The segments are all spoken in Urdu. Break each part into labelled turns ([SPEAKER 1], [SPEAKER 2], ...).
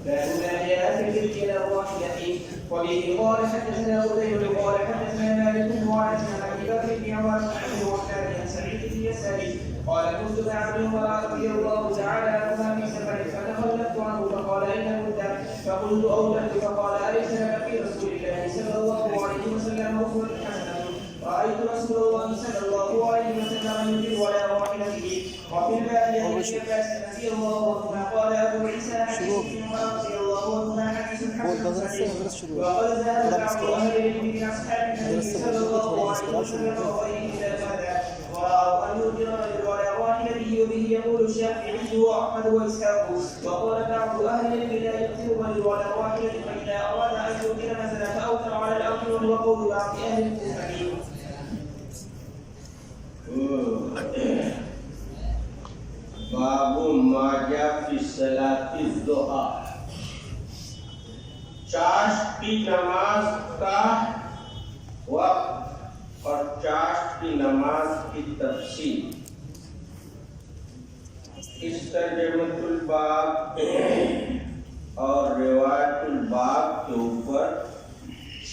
[SPEAKER 1] باب ما جاء في الفرق الى الراحله وبه قال حدثنا قتيبة قال حدثنا مالك قال حدثنا ابي بكر بن عمر عن سعيد بن يساري قال كنت مع ابن عمر رضي الله تعالى عنهما في سفر فتخلفت عنه فقال اين كنت؟ فقلت اولدت فقال اليس لك في رسول الله صلى الله عليه وسلم اسوة حسنة رايت رسول الله صلى الله عليه وسلم يجر على راحلته وفي الباب عن ابن عباس رضي الله عنهما قال ابو عيسى حديث ابن عمر رضي الله عنهما حديث حسن صحيح وقد زاد بعض اهل العلم من اصحاب النبي صلى الله عليه وسلم وغيره الى هذا ورأوا أن يؤجر الرجل على راحلته وبه يقول الشافعي وأحمد وإسحاق وقال بعض أهل العلم لا يؤجر الرجل على راحلته فإذا أراد أن يؤجر نزل فأوتر على الأرض وهو قول بعض أهل الكوفة.
[SPEAKER 2] باب ما جاء في صلاة الضحى چاشت کی نماز کا وقت اور چاشت کی نماز کی تفصیل. اس ترجمۃ الباب اور روایت الباب کے اوپر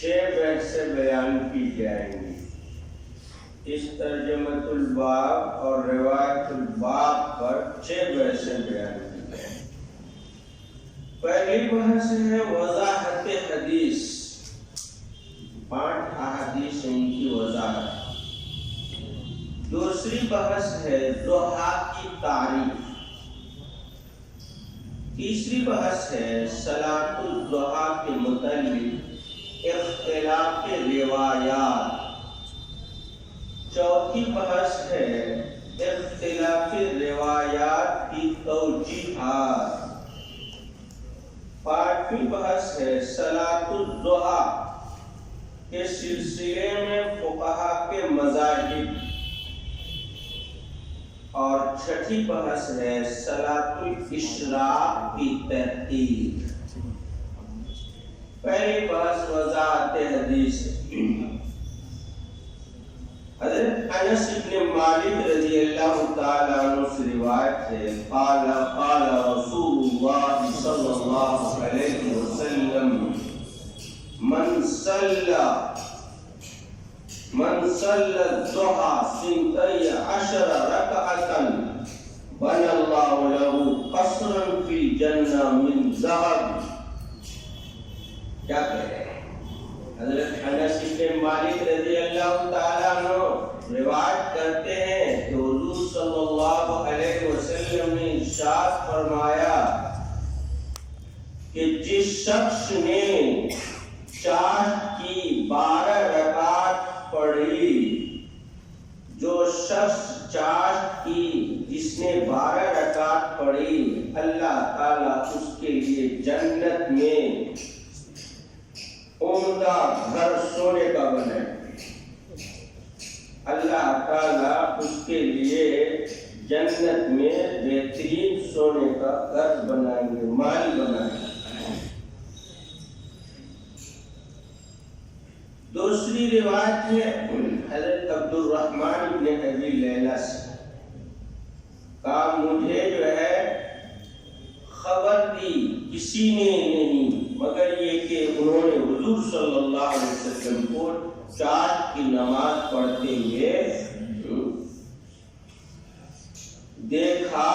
[SPEAKER 2] 6 بحثیں بیان کی جائیں گی. اس ترجمۃ الباب اور روایت الباب پر 6 بحثیں بیان کی جائیں گی. پہلی بحث ہے وضاحت حدیث. 5 احادیث ان کی وضاحت. دوسری بحث ہے ضحیٰ کی تعریف. تیسری بحث ہے صلاۃ الضحیٰ کے متعلق اختلاف روایات. چوتھی بحث ہے اختلاف روایات کی توجیحات. 5ویں بحث ہے صلاۃ الضحیٰ کے سلسلے میں فقہا کے مذاہب. اور 6ٹھی بحث ہے صلاۃ الاشراق کی تحقیق. پہلی بحث وضاحت حدیث. حضرت انس بن مالک رضی اللہ تعالی عنہ سے روایت ہے قال قال رسول اللہ صلی اللہ علیہ وسلم من صلى الضحى 12 ركعة بنى الله له قصرا في الجنة من ذهب. کیا کہہ رہے ہیں؟ حضرت انس بن مالک رضی اللہ تعالیٰ عنہ روایت کرتے ہیں کہ حضور صلی اللہ علیہ وسلم نے ارشاد فرمایا کہ جس شخص نے چاشت کی 12 رکعت پڑھی، جو شخص چاشت کی جس نے 12 رکعت پڑھی، اللہ تعالیٰ اس کے لیے جنت میں عمدہ گھر سونے کا بنائے. اللہ تعالیٰ اس کے لیے جنت میں بہترین سونے کا گھر بنائیں گے، مال بنائیں گے. دوسری روایت ہے حضرت عبد الرحمن بن ابی لیلہ سے کہا مجھے جو ہے خبر دی کسی نے نہیں مگر یہ کہ انہوں نے حضور صلی اللہ علیہ وسلم کو چاشت کی نماز پڑھتے ہوئے دیکھا.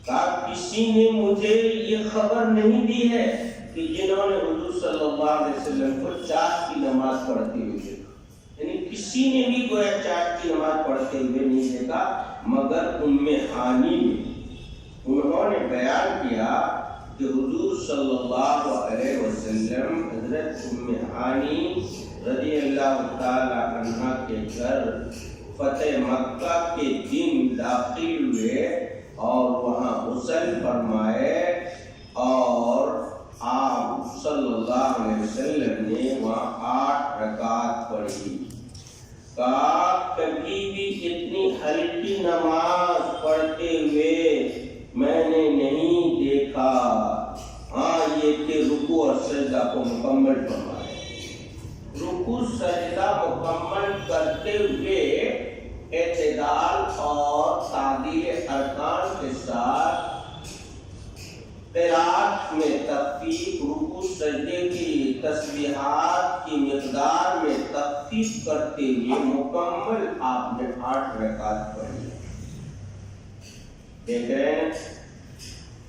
[SPEAKER 2] کہا کسی نے مجھے یہ خبر نہیں دی ہے کہ جنہوں نے حضور صلی اللہ علیہ وسلم کو چاشت کی نماز پڑھتے ہوئے دیکھا. یعنی کسی نے بھی گویا چاشت کی نماز پڑھتے ہوئے نہیں دیکھا مگر ام ہانی نے. انہوں نے بیان کیا کہ حضور صلی اللہ علیہ وسلم حضرت ام ہانی رضی اللہ تعالی عنہ کے گھر فتح مکہ کے دن داخل ہوئے اور وہاں غسل فرمائے اور آپ صلی اللہ علیہ وسلم نے وہاں 8 رکعت پڑھی. کہا کبھی بھی اتنی ہلکی نماز پڑھتے ہوئے میں نے نہیں دیکھا. ہاں یہ کہ رکوع اور سجدہ کو مکمل فرمائے. رکوع سجدہ مکمل کرتے ہوئے اعتدال اور تعدیل ارکان کے ساتھ تخفیف رکوع سجدے کی تسبیحات کی مقدار میں تخفیف کرتے ہوئے مکمل آپ نے 8 رکعت پڑھی. دیکھ رہے ہیں.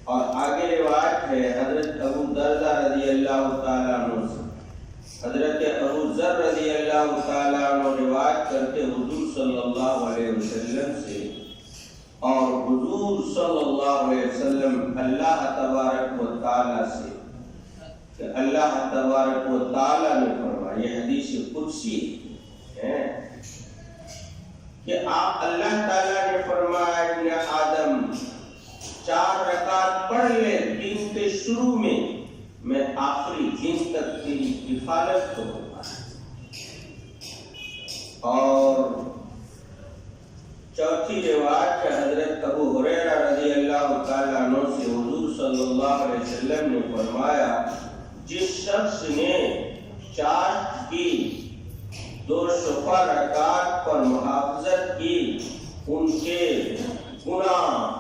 [SPEAKER 2] اور آگے روایت ہے حضرت ابو دردہ رضی اللہ تعالیٰ عنہ سے. حضرت ابو ذر رضی اللہ تعالیٰ عنہ روایت کرتے حضور صلی اللہ علیہ وسلم سے، اور حضور صلی اللہ علیہ وسلم اللہ تبارک و تعالیٰ سے کہ اللہ تبارک و تعالیٰ نے فرمایا، یہ حدیث قدسی ہے کہ آپ اللہ تعالیٰ نے فرمایا ابن آدم 4 رکعت پڑھ لے دن کے شروع میں آخری دن تک تیری کفالت کروں گا. اور چوتھی روایت ہے حضرت ابو ہریرہ رضی اللہ تعالیٰ عنہ سے حضور صلی اللہ علیہ وسلم نے فرمایا، جس شخص نے چاشت کی 2 شفع رکعت پر محافظت کی، ان کے گناہ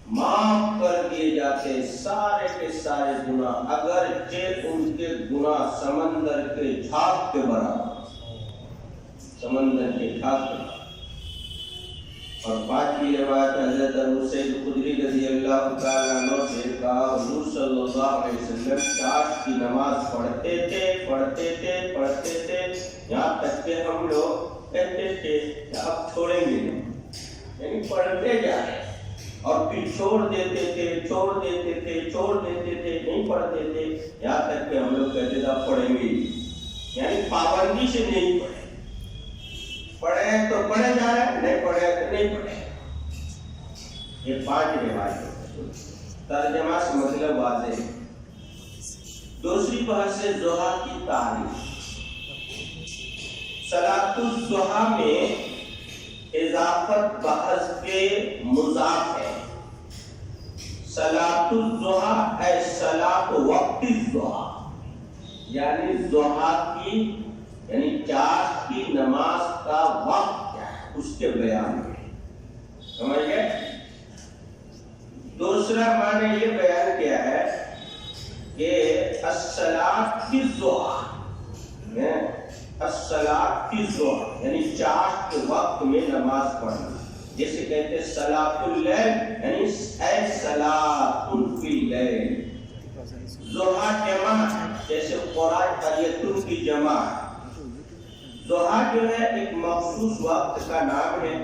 [SPEAKER 2] معاف کر دیے جاتے، سارے کے سارے گناہ، اگرچہ ان کے گناہ سمندر کے جھاگ کے برابر، سمندر کے جھاگ کے برابر. اور 5ویں روایت حضرت ابو سعید خدری رضی اللہ تعالیٰ عنہ سے کہا، حضور صلی اللہ علیہ وسلم چاشت کی نماز پڑھتے تھے یہاں تک کہ ہم لوگ کہتے تھے کہ اب چھوڑیں گے، یعنی پڑھتے جا رہے اور پھر چھوڑ دیتے تھے، نہیں پڑھتے تھے، یہاں تک کہ ہم لوگ کہتے تھے اب پڑھیں گے، یعنی پابندی سے نہیں پڑھے. پڑھے تو پڑھے جا رہے، نہیں پڑھے تو نہیں پڑھے. یہ 5 روایت ترجمہ سے مطلب واضح ہے. دوسری بحث ہے ضحیٰ کی تعریف. صلاۃ الضحیٰ میں اضافت بحث کے مضاف ہے. صلاۃ الضحیٰ اے صلاۃ وقت الضحیٰ، یعنی ضحیٰ کی یعنی چاشت کی نماز کا وقت کیا ہے اس کے بیان میں. سمجھ گئے؟ دوسرا معنی یہ بیان کیا ہے کہ الصلاۃ فی الضحیٰ، الصلاۃ فی الضحیٰ یعنی چاشت کے وقت میں نماز پڑھنا. جیسے کہتے ہیں صلاۃ اللیل یعنی اے صلاۃ فی اللیل. ضحیٰ جمع جیسے قرآن قریۃ کی جمع. ضحیٰ جو ہے ایک مخصوص وقت کا نام ہے.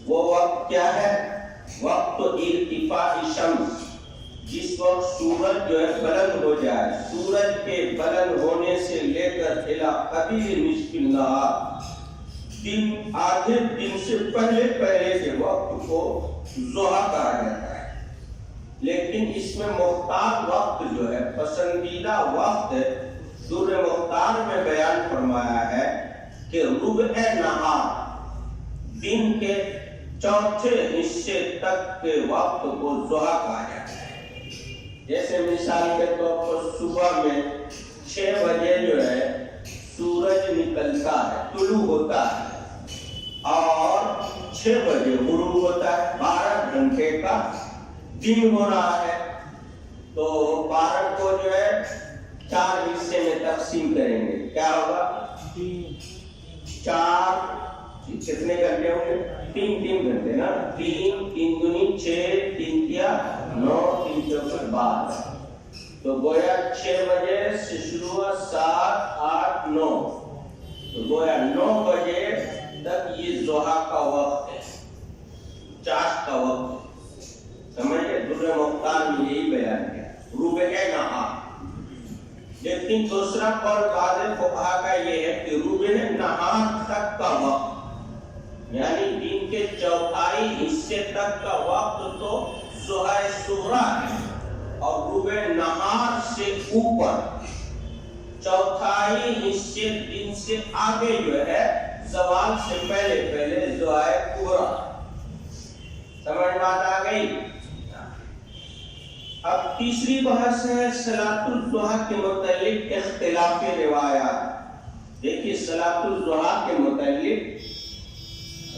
[SPEAKER 2] وہ وقت کیا ہے؟ وقت ارتفاع شمس، جس وقت سورج جو ہے بلند ہو جائے. سورج کے بلند ہونے سے لے کر الی قبیل نصف النہار، دن آدھے دن سے پہلے کے وقت کو ضحیٰ کہا جاتا ہے. لیکن اس میں مختار وقت جو ہے پسندیدہ وقت در مختار میں بیان فرمایا ہے کہ ربع نہار، دن کے چوتھے حصے تک کے وقت کو ضحیٰ کہا جاتا ہے. جیسے مثال کے طور پر صبح میں 6 بجے جو ہے سورج نکلتا ہے، طلوع ہوتا ہے، اور 6 بجے غروب ہوتا ہے. 12 گھنٹے کا دن ہو رہا ہے. تو 12 کو جو ہے 4 حصے میں تقسیم کریں گے. کیا ہوگا؟ 4 کتنے گھنٹے ہوں گے؟ 3 گھنٹے نا. 3 دونی 6، 3 کیا 9، 3 چوکے 12. تو گویا 6 بجے سے شروع ہوا، 7، 8، 9، تو گویا 9 بجے تک یہ ضحیٰ کا وقت ہے، چاشت کا وقت. سمجھے؟ در مختار میں یہی بیان کیا ربع نہار. لیکن دوسرا قول بعض فقہا کا یہ ہے کہ ربع نہار تک کا وقت، یعنی دن کے چوتھائی حصے تک کا وقت تو ضحیٰ صغریٰ ہے، اور ربع نہار سے اوپر چوتھائی حصے دن سے آگے جو ہے زوال سے پہلے ضحیٰ کبریٰ. سمجھ بات آ گئی؟ اب تیسری بحث ہے صلاۃ الضحیٰ کے متعلق اختلاف روایات. دیکھیے صلاۃ الضحیٰ کے متعلق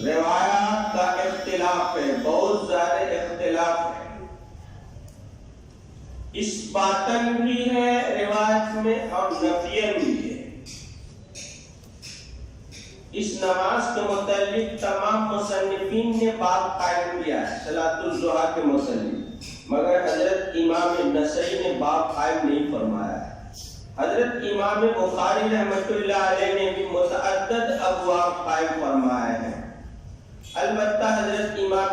[SPEAKER 2] روایات کا اختلاف ہے، بہت زیادہ اختلاف ہے. اثباتاً بھی ہے روایت میں اور نفیاً بھی ہے۔ اس نماز کے متعلق تمام مصنفین نے باب قائم کیا ہے صلاۃ الضحیٰ کے متعلق، مگر حضرت امام نسائی نے باب قائم نہیں فرمایا ہے۔ حضرت امام بخاری رحمۃ اللہ علیہ نے بھی متعدد ابواب قائم فرمائے ہیں۔ البتہ حضرت امام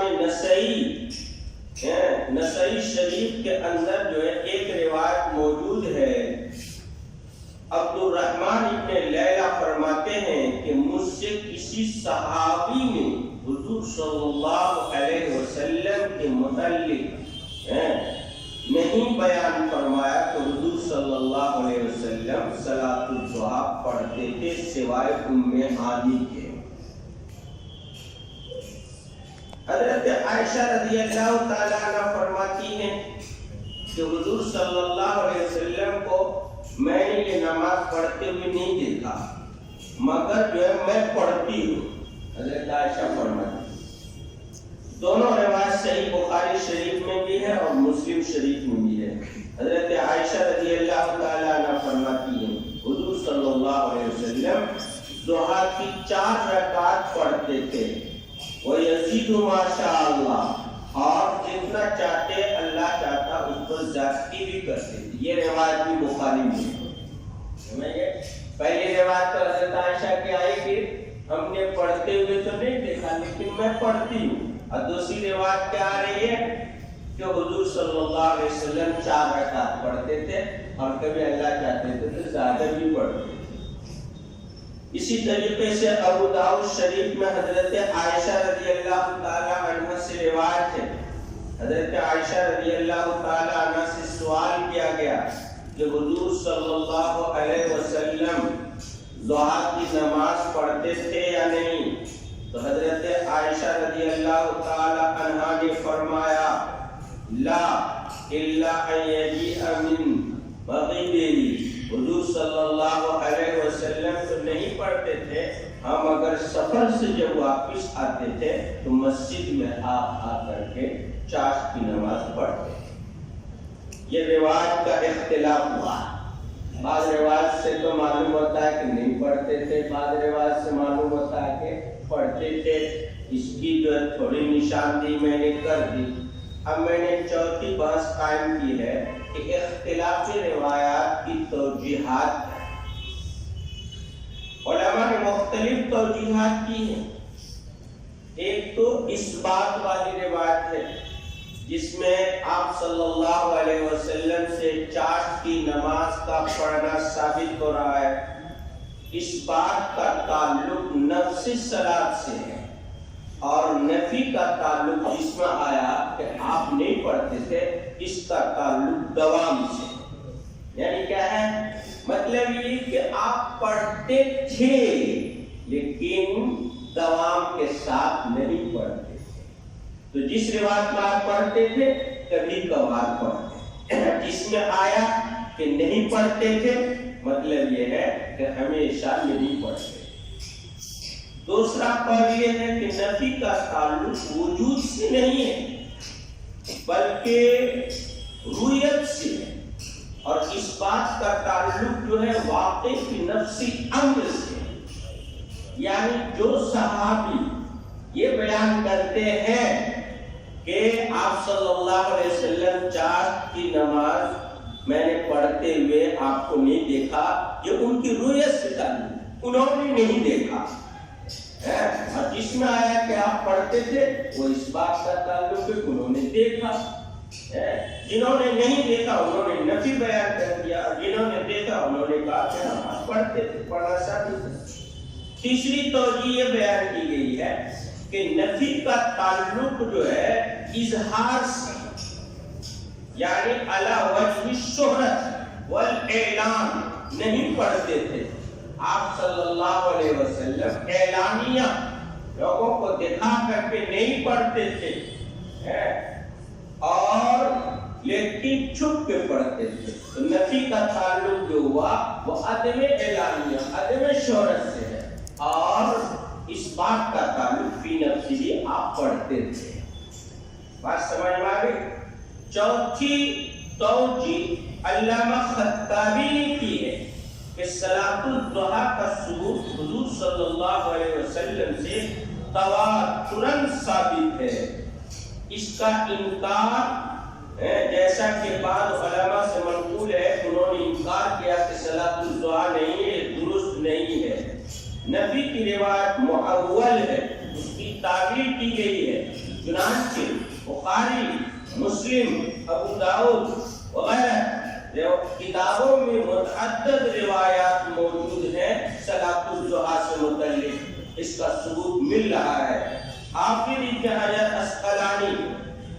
[SPEAKER 2] نسائی شریف کے اندر جو ہے ایک روایت موجود ہے، عبد الرحمن ابن لیلہ فرماتے ہیں کہ مجھ سے کسی صحابی نے حضور صلی اللہ علیہ وسلم کے متعلق نہیں بیان فرمایا کہ حضور صلی اللہ علیہ وسلم صلاۃ الضحیٰ پڑھتے تھے سوائے ام ہانی کے۔ حضرت عائشہ رضی اللہ تعالیٰ عنہ فرماتی ہیں کہ حضور صلی اللہ علیہ وسلم کو میں نے یہ نماز پڑھتے ہوئے نہیں دیکھا، مگر جو ہے میں پڑھتی ہوں۔ حضرت عائشہ فرماتی ہیں، دونوں روایت صحیح بخاری شریف میں بھی ہے اور مسلم شریف میں بھی ہے۔ حضرت عائشہ رضی اللہ تعالیٰ عنہ فرماتی ہیں حضور صلی اللہ علیہ وسلم ضحیٰ کی 4 رکعات پڑھتے تھے، وَيَزِيدُ مَا شَاءَ اللَّهُ، اور جتنا چاہتے اللہ چاہتا اس پر زیادتی بھی کرتے تھے۔ یہ روایت بھی بخاری میں ہے۔ پہلی روایت تو حضرت عائشہ کی آئی کہ ہم نے پڑھتے ہوئے تو نہیں دیکھا لیکن میں پڑھتی ہوں، اور دوسری روایت کیا آ رہی ہے کہ حضور صلی اللہ علیہ وسلم 4 رکعت پڑھتے تھے اور کبھی اللہ چاہتے تھے تو زیادہ بھی پڑھتے تھے۔ اسی طریقے سے ابو داؤد شریف میں حضرت عائشہ رضی اللہ تعالی عنہ سے روایت ہے، حضرت عائشہ رضی اللہ تعالی عنہ سے سوال کیا گیا کہ حضور صلی اللہ علیہ وسلم ضحیٰ کی نماز پڑھتے تھے یا نہیں، تو حضرت عائشہ رضی اللہ تعالی عنہ نے فرمایا لا الا ان یجیء من مغیبہ، حضور صلی اللہ علیہ وسلم تو نہیں پڑھتے تھے، ہم اگر سفر سے جب واپس آتے تھے تو مسجد میں آ کر کے چاشت کی نماز پڑھتے تھے۔ یہ روایت کا اختلاف ہوا، بعض روایت سے تو معلوم ہوتا ہے کہ نہیں پڑھتے تھے، بعض روایت سے معلوم ہوتا ہے کہ پڑھتے تھے۔ اس کی جو ہے تھوڑی نشاندہی میں نے کر دی۔ اب میں نے چوتھی بحث قائم کی ہے کہ اختلافی روایات کی توجیحات ہے۔ علماء نے مختلف توجیحات کی ہیں۔ ایک تو اس بات والی روایت ہے جس میں آپ صلی اللہ علیہ وسلم سے چاشت کی نماز کا پڑھنا ثابت ہو رہا ہے۔ اس بات کا تعلق نفس صلاۃ سے ہے، اور نفی کا تعلق جس میں آیا کہ آپ نہیں پڑھتے تھے اس کا تعلق دوام سے، یعنی کیا ہے مطلب یہ کہ آپ پڑھتے تھے لیکن دوام کے ساتھ نہیں پڑھتے تھے۔ تو جس روایت میں آپ پڑھتے تھے کبھی کبھار پڑھتے، جس میں آیا کہ نہیں پڑھتے تھے مطلب یہ ہے کہ ہمیشہ نہیں پڑھتے۔ دوسرا قول یہ ہے کہ نفی کا تعلق وجود سے نہیں ہے بلکہ رویت سے ہے، اور اس بات کا تعلق جو ہے واقع کی نفسی امر سے ہے، یعنی جو صحابی یہ بیان کرتے ہیں کہ آپ صلی اللہ علیہ وسلم چاشت کی نماز میں نے پڑھتے ہوئے آپ کو نہیں دیکھا، یہ ان کی رویت سے تعلق، انہوں نے نہیں دیکھا، اور جس میں آیا کہ آپ پڑھتے تھے وہ اس بات کا تعلق ہے انہوں نے دیکھا۔ جنہوں نے نہیں دیکھا انہوں نے نفی بیان کر دیا، اور جنہوں نے دیکھا انہوں نے کہا کہ ہم پڑھتے تھے، پڑھنا ثابت ہے۔ تیسری توجیہ یہ بیان کی گئی ہے کہ نفی کا تعلق جو ہے اظہار سے، یعنی علی وجہ الشہرت والاعلان، نہیں پڑھتے تھے آپ صلی اللہ علیہ وسلم، اعلانیہ لوگوں کو دکھا کر کے نہیں پڑھتے تھے، اور لیکن چھپ کے پڑھتے تھے۔ تو نفی کا تعلق جو ہوا وہ عدم اعلانیہ، عدم شہرت سے ہے، اور اس بات کا تعلق فی نفسی بھی آپ پڑھتے تھے۔ بات سمجھ میں آ گئی؟ چوتھی توجیہ علامہ خطابی نے کی ہے کہ صلاۃ الضحیٰ کا ثبوت حضور صلی اللہ علیہ وسلم سے تواتراً ثابت ہے. اس کا انکار جیسا کہ بعض علماء سے منقول ہے، انہوں نے انکار کیا کہ صلاۃ الضحیٰ نہیں ہے، درست نہیں ہے. نبی کی روایت معول ہے، اس کی تعبیر کی گئی ہے. چنانچہ بخاری، مسلم، ابو داؤد وغیرہ کتابوں میں متعدد روایات موجود ہیں صلاۃ الضحیٰ سے متعلق. اس کا ثبوت مل رہا ہے. حافظ ابن حجر اسقلانی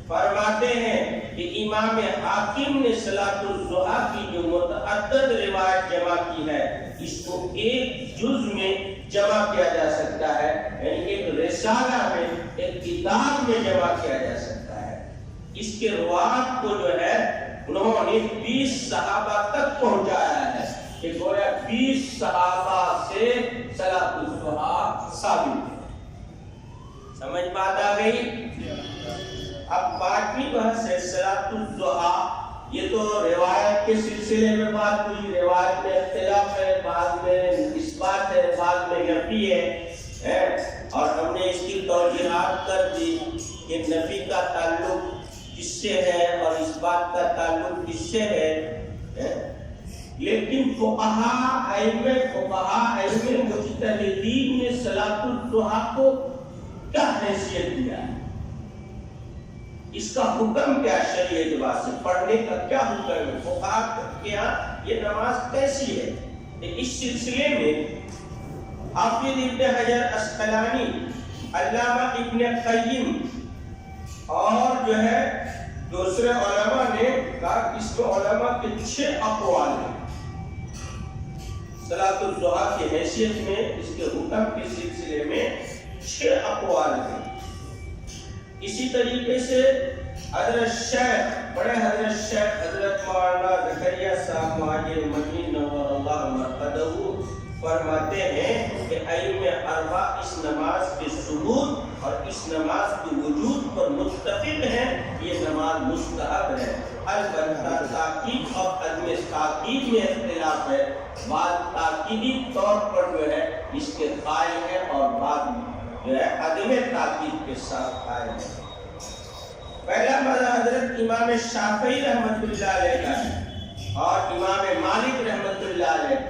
[SPEAKER 2] فرماتے ہیں کہ امام حاکم نے صلاۃ الضحیٰ کی جو متعدد روایت جمع کی ہے، اس کو ایک جز میں جمع کیا جا سکتا ہے، یعنی ایک رسالہ میں، ایک کتاب میں جمع کیا جا سکتا ہے. اس کے روایت کو جو ہے انہوں نے 20 صحابہ تک پہنچایا ہے کہ گویا 20 صحابہ سے صلاۃ الضحیٰ ثابت ہے. سمجھ بات آ گئی؟ اب 5ویں بحث ہے صلاۃ الضحیٰ. یہ تو روایت کے سلسلے میں بات ہوئی، روایت میں اختلاف ہے، بعض میں اثبات ہے، بعض میں نفی ہے، اور ہم نے اس کی توضیحات کر دی کہ نفی کا تعلق کس سے ہے اور اس بات کا تعلق کس سے ہے. لیکن فقہاء ائمہ مجتہدین نے صلاۃ الضحیٰ کو کیا حیثیت دیا ہے، اس کا حکم کیا شرعی اعتبار سے، پڑھنے کا کیا حکم ہے، فقہاء کے یہاں یہ نماز کیسی ہے. اس سلسلے میں حافظ ابن حجر اسقلانی، علامہ ابن قیم اور جو ہے دوسرے علماء نے کہا اس میں علماء کے 6 اقوال ہیں صلاۃ الضحیٰ کی حیثیت میں، اس کے حکم کے سلسلے میں 6 اقوال ہیں. اسی طریقے سے بڑے حضرت شیخ حضرت مولانا زکریا صاحب مہاجر مدنی نور اللہ مرقدہ فرماتے ہیں کہ ائمہ اربعہ اس نماز کے ثبوت اور اس نماز کے وجود پر متفق ہیں، یہ نماز مستحب ہے. البتہ تاکید اور عدم تاکید میں اختلاف ہے. بعض تاکیدی طور پر جو ہے اس کے قائل ہے اور بعض جو ہے عدم تاکید کے ساتھ قائل ہے. پہلا مذہب حضرت امام شافعی رحمۃ اللہ علیہ کا ہے اور امام مالک رحمۃ اللہ علیہ،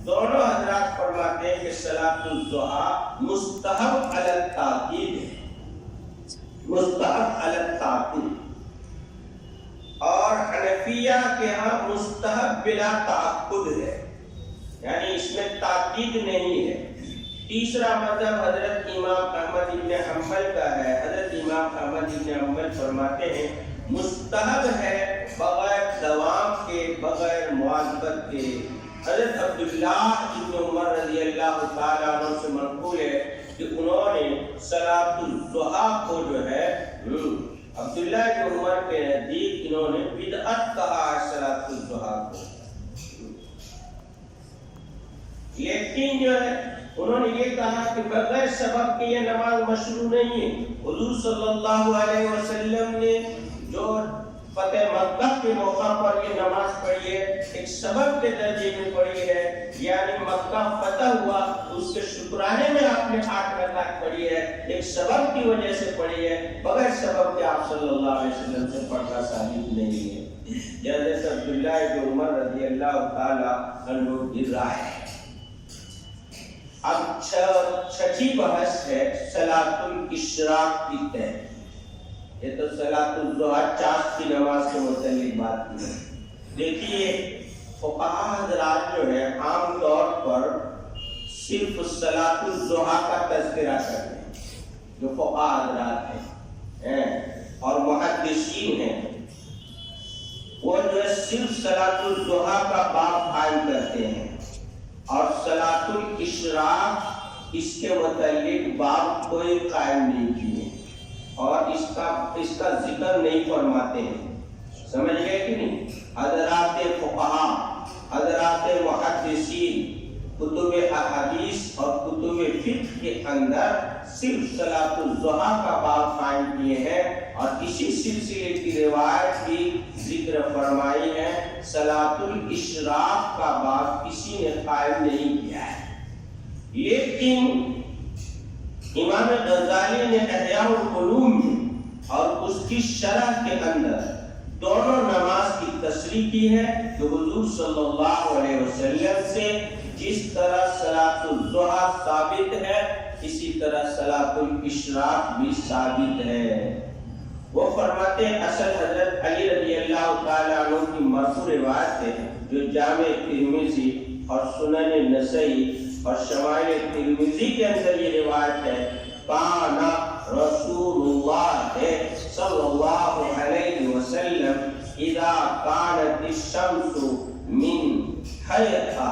[SPEAKER 2] دونوں حضرات فرماتے ہیں کہ صلاۃ الضحیٰ مستحب علی التاکید ہے، مستحب علی التاکید. اور حنفیہ کے ہاں مستحب بلا تعقد ہے، یعنی اس میں تاکید نہیں ہے. تیسرا مذہب حضرت امام احمد بن حنبل کا ہے. حضرت امام احمد بن حنبل فرماتے ہیں مستحب ہے بغیر دوام کے، بغیر مواظبت کے. حضرت عبداللہ ابن عمر رضی اللہ تعالیٰ عنہ سے منقول ہے کہ انہوں نے صلاۃ الضحیٰ کو جو ہے عبداللہ ابن عمر کے نزدیک انہوں نے بدعت کہا ہے صلاۃ الضحیٰ کو. لیکن جو ہے انہوں نے یہ کہا کہ بغیر سبب کے یہ نماز مشروع نہیں ہے. حضور صلی اللہ علیہ وسلم نے جو فتح مکہ کے موقع پر یہ نماز پڑھی ہے ایک سبب کے درجے میں پڑھی ہے، یعنی مکہ فتح ہوا اس کے شکرانے میں آپ نے 8 رکعت پڑھی ہے، ایک سبب کی وجہ سے پڑھی ہے. بغیر سبب کے آپ صلی اللہ علیہ وسلم سے پڑھنا ثابت نہیں ہے. حضرت عبداللہ بن عمر رضی اللہ تعالیٰ عنہ کی رائے ہے. اب 6ٹھی بحث ہے صلاۃ الاشراق کی طے. یہ تو صلاۃ الضحیٰ چاند کی نماز کے متعلق بات کی ہے. دیکھیے فقہاء حضرات جو ہے عام طور پر صرف صلاۃ الضحیٰ کا تذکرہ کرتے ہیں، جو فقہاء حضرات ہیں اور محدثین ہیں، وہ جو ہے صرف صلاۃ الضحیٰ کا باب قائم کرتے ہیں اور صلاۃ الاشراق اس کے متعلق باب کوئی قائم نہیں کیے اور اس کا ذکر نہیں فرماتے ہیں. سمجھ گئے کہ نہیں؟ حضرات فقہاء، حضرات محدثین کتب احادیث اور کتب فقہ کے اندر صرف صلاۃ الضحیٰ کا باب قائم کیے ہیں اور اسی سلسلے کی روایت بھی ذکر فرمائی صلاۃ الاشراق کا باب کسی نے قائم نہیں کیا ہے، لیکن امام غزالی نے احیاء العلوم میں اور اس کی شرح کے اندر دونوں نماز کی تصریح کی ہے کہ حضور صلی اللہ علیہ وسلم سے جس طرح صلاۃ الضحیٰ ثابت ہے اسی طرح صلاۃ الاشراق بھی ثابت ہے۔ وہ فرماتے ہیں اصل حضرت علی رضی اللہ تعالیٰ عنہ کی مرفوع روایت ہے جو جامع ترمذی اور سنن نسائی اور شمائل ترمذی کے اندر یہ روایت ہے، کانا رسول اللہ صلی اللہ علیہ وسلم اذا كانت الشمس من حيثها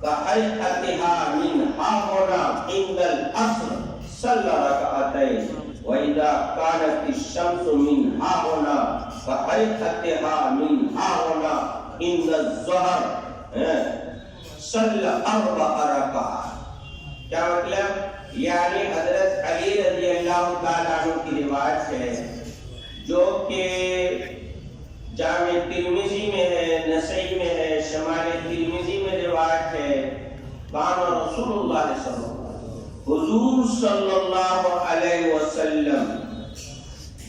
[SPEAKER 2] كهيئتها من هنا عند العصر صلى ركعتين، وإذا كانت الشمس من هنا كهيئتها من هنا عند الظهر صلى 4 ركعات۔ کیا مطلب؟ یعنی حضرت علی رضی اللہ تعالیٰ عنہ کی روایت ہے جو کہ جامع ترمذی میں ہے، نسائی میں ہے، شمال ترمذی میں روایت ہے، کان رسول اللہ صلی اللہ علیہ وسلم، حضور صلی اللہ علیہ وسلم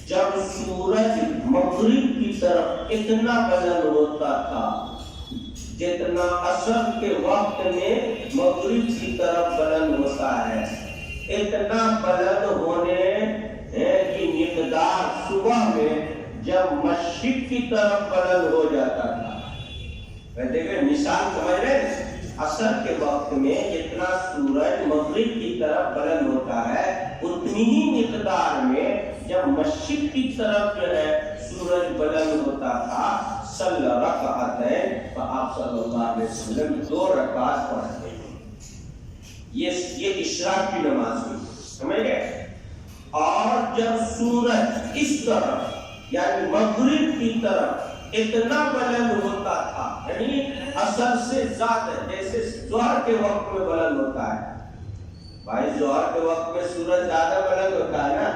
[SPEAKER 2] جب سورج مغرب کی طرف اتنا بلند ہوتا تھا جتنا عصر کے وقت میں مغرب کی طرف بلند ہوتا ہے، اتنا بلند ہونے کی مقدار صبح میں جب مشرق کی طرف بلند ہو جاتا تھا۔ دیکھیں مثال سمجھ رہے ہیں، عصر کے وقت میں جتنا سورج مغرب کی طرف بلند ہوتا ہے اتنی ہی مقدار میں جب مشرق کی طرف جو ہے سورج بلند ہوتا تھا، صلی رکعتین، تو آپ صلی اللہ علیہ وسلم 2 رکعت پڑھتے ہیں۔ یہ اشراق کی نماز ہوئی، سمجھ گئے؟ اور جب سورج اس طرف یعنی مغرب کی طرف اتنا بلند ہوتا تھا، یعنی عصر سے زیادہ، جیسے ظہر کے وقت میں بلند ہوتا ہے، بھائی ظہر کے وقت میں سورج زیادہ بلند ہوتا ہے نا،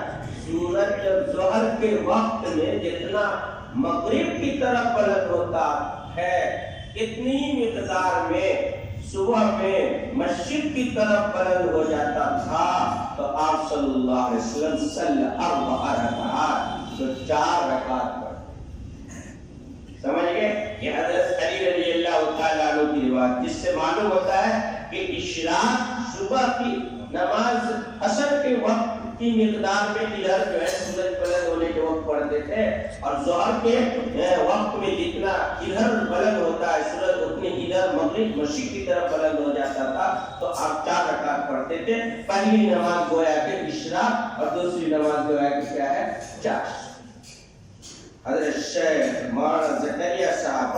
[SPEAKER 2] سورج جب ظہر کے وقت میں جتنا مغرب کی طرف بلند ہوتا ہے اتنی مقدار میں صبح میں مشرق کی طرف بلند ہو جاتا تھا، تو آپ صلی اللہ علیہ وسلم صلی 4 رکعات، تو 4 رکعت پڑھتے۔ سمجھ گئے؟ یہ حضرت علی رضی اللہ تعالیٰ عنہ کی روایت، جس سے معلوم ہوتا ہے کہ اشراق صبح کی نماز عصر کے وقت کی مقدار میں ادھر جو ہے سورج بلند ہونے کے وقت پڑھتے تھے، اور ظہر کے وقت میں جتنا ادھر بلند ہوتا ہے سورج اتنے ادھر مغرب مشرق کی طرف بلند ہو جاتا تھا، تو آپ 4 رکعت پڑھتے تھے۔ پہلی نماز گویا کہ اشراق اور دوسری نماز گویا کہ کیا ہے؟ چاشت۔ حضرت شیخ مولانا زکریا صاحب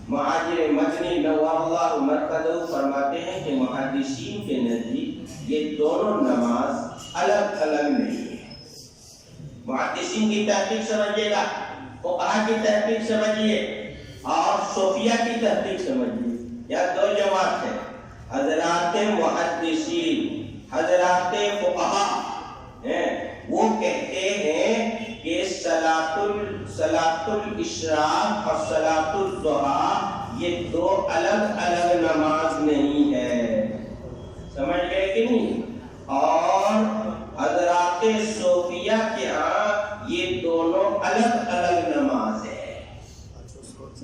[SPEAKER 2] مہاجر مدنی نوّر اللہ مرکزہ فرماتے ہیں کہ محدثین کے نزدیک یہ دونوں نماز الگ الگ نہیں ہے۔ محدثین کی تحقیق سمجھیے گا، فقہا کی تحقیق سمجھیے اور صوفیہ کی تحقیق سمجھیے، یا 2 جماعت ہے، حضرات محدثین، حضرات فقہا ہیں، وہ کہتے ہیں کہ صلاۃ الاشراق اور صلاۃ الضحیٰ یہ 2 الگ الگ نماز نہیں ہے، سمجھ گئے کہ نہیں؟ اور حضرات صوفیہ کے ہاں یہ دونوں الگ الگ نماز ہے،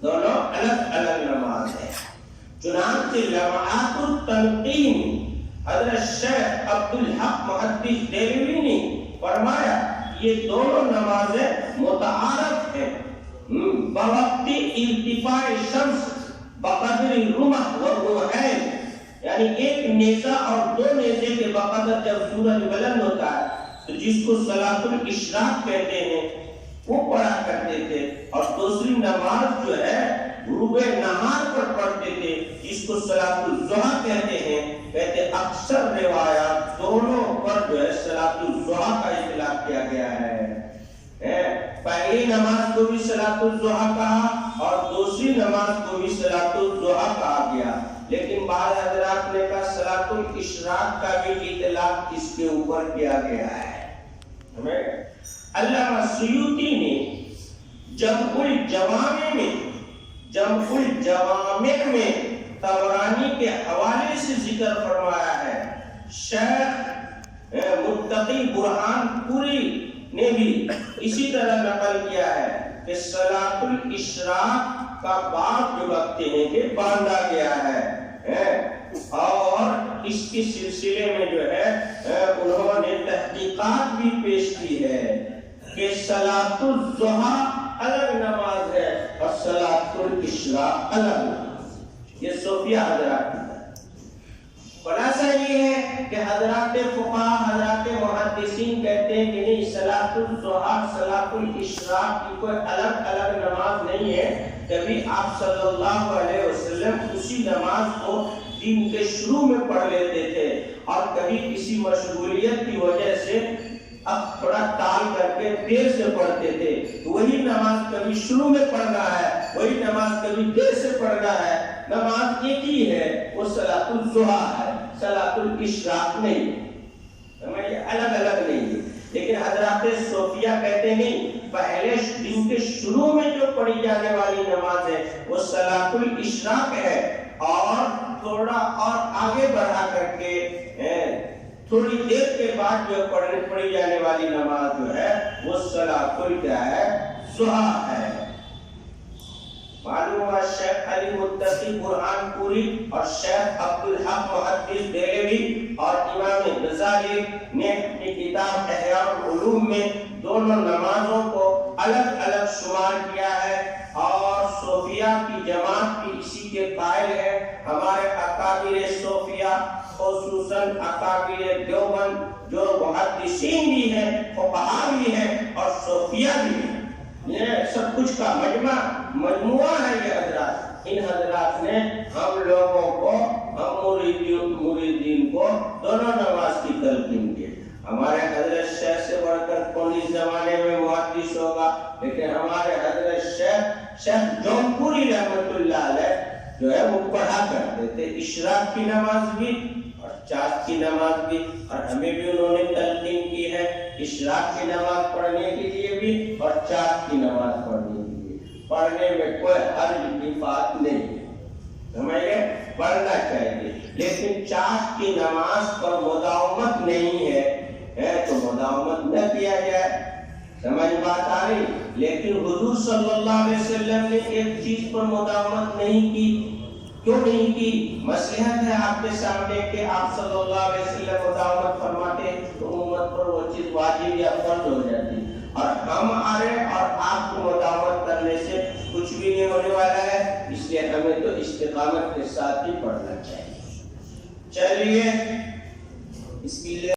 [SPEAKER 2] دونوں الگ الگ نماز ہے۔ چنانچہ لمعات التلقین حضرت شیخ عبدالحق محدث دہلوی نے فرمایا یہ دونوں نمازیں متعارف ہیں بوقت ارتفاع شمس بقدر الرمح والرمحین، یعنی ایک نیزہ اور 2 نیزے کے بقدر جب سورج بلند ہوتا ہے تو جس کو صلاۃ الاشراق کہتے ہیں وہ پڑھا کرتے تھے، اور دوسری نماز جو ہے غروب نہار پر پڑھتے تھے جس کو صلاۃ الضحیٰ کہتے ہیں۔ کہتے اکثر روایات دونوں پر جو ہے صلاۃ الضحیٰ کا اطلاق کیا گیا ہے، پہلی نماز کو بھی صلاۃ الضحیٰ کہا اور دوسری نماز کو بھی صلاۃ الضحیٰ کہا گیا، لیکن بعض حضرات نے کہا صلاۃ الاشراق کا بھی اطلاق اس کے اوپر کیا گیا ہے۔ علامہ سیوطی نے جمع الجوامع میں طبرانی کے حوالے سے ذکر فرمایا ہے۔ شیخ متقی برہان پوری نے بھی اسی طرح نقل کیا ہے کہ صلاۃ الاشراق کا باب جو لگتے ہیں کہ باندھا گیا ہے، اور اس کے سلسلے میں جو ہے انہوں نے تحقیقات بھی پیش کی ہے کہ صلاۃ الضحیٰ الگ نماز ہے اور صلاۃ الاشراق الگ نماز۔ یہ صوفیہ حضرات کی خلاصہ یہ ہے کہ حضرات فقہا، حضرات محدثین کہتے ہیں کہ نہیں، صلاۃ الضحیٰ صلاۃ الاشراق کی کوئی الگ الگ نماز نہیں ہے۔ کبھی آپ صلی اللہ علیہ وسلم اسی نماز کو دن کے شروع میں پڑھ لیتے تھے، اور کبھی کسی مشغولیت کی وجہ سے اب تھوڑا ٹال کر کے دیر سے پڑھتے تھے۔ وہی نماز کبھی شروع میں پڑھنا ہے، وہی نماز کبھی دیر سے پڑھنا ہے، نماز ایک ہی ہے، وہ صلاۃ الضحیٰ ہے، صلاۃ الاشراق نہیں، الگ الگ نہیں ہے۔ لیکن حضرات صوفیہ کہتے نہیں، پہلے دن کے شروع میں جو پڑھی جانے والی نماز ہے وہ صلاۃ الاشراق ہے، اور تھوڑا اور آگے بڑھا کر کے تھوڑی دیر کے بعد جو پڑھی جانے والی نماز جو ہے وہ صلاۃ الضحیٰ ہے۔ معلوم ہوا شیخ علی متقی برہان پوری اور شیخ عبدالحق محدث دہلوی اور امام غزالی نے اپنی کتاب احیاء العلوم میں دونوں نمازوں کو الگ الگ شمار کیا ہے، اور صوفیہ کی جماعت بھی اسی کے قائل ہے۔ ہمارے اکابر صوفیہ خصوصاً اکابر دیوبند جو محدثین بھی ہیں، فقہا بھی ہیں اور صوفیہ بھی ہیں، یہ سب کچھ کا مجموعہ ہے یہ حضرات۔ ان حضرات نے ہم لوگوں کو، ہم مریدین کو دونوں نماز کی تلقین کی۔ ہمارے حضرت شیخ سے بڑھ کر کون اس زمانے میں محدث ہوگا، لیکن ہمارے حضرت شیخ جونپوری رحمت اللہ علیہ جو ہے وہ پڑھا کرتے تھے اشراق کی نماز بھی اور چاند کی نماز بھی، اور ہمیں بھی انہوں نے تلقین کی ہے اشراق کی نماز پڑھنے کے لیے بھی اور چاند کی نماز پڑھنے کے لیے۔ پڑھنے میں کوئی حرج کی بات نہیں ہے، ہمیں پڑھنا چاہیے، لیکن چاند کی نماز پر مداومت نہیں ہے تو مداومت نہ کیا جائے۔ سمجھ بات آ رہی؟ لیکن حضور صلی اللہ علیہ وسلم نے ایک چیز پر مداومت نہیں کی، کیوں نہیں کی؟ مصلحت ہے آپ کے سامنے کہ آپ صلی اللہ علیہ وسلم مداومت فرماتے تو امت پر وہ چیز واجب یا فرض ہو جاتی، اور ہم آ رہے اور آپ کو مداومت کرنے سے کچھ بھی نہیں ہونے والا ہے، اس لیے ہمیں تو استقامت کے ساتھ ہی پڑھنا چاہیے۔ چلیے بسم اللہ۔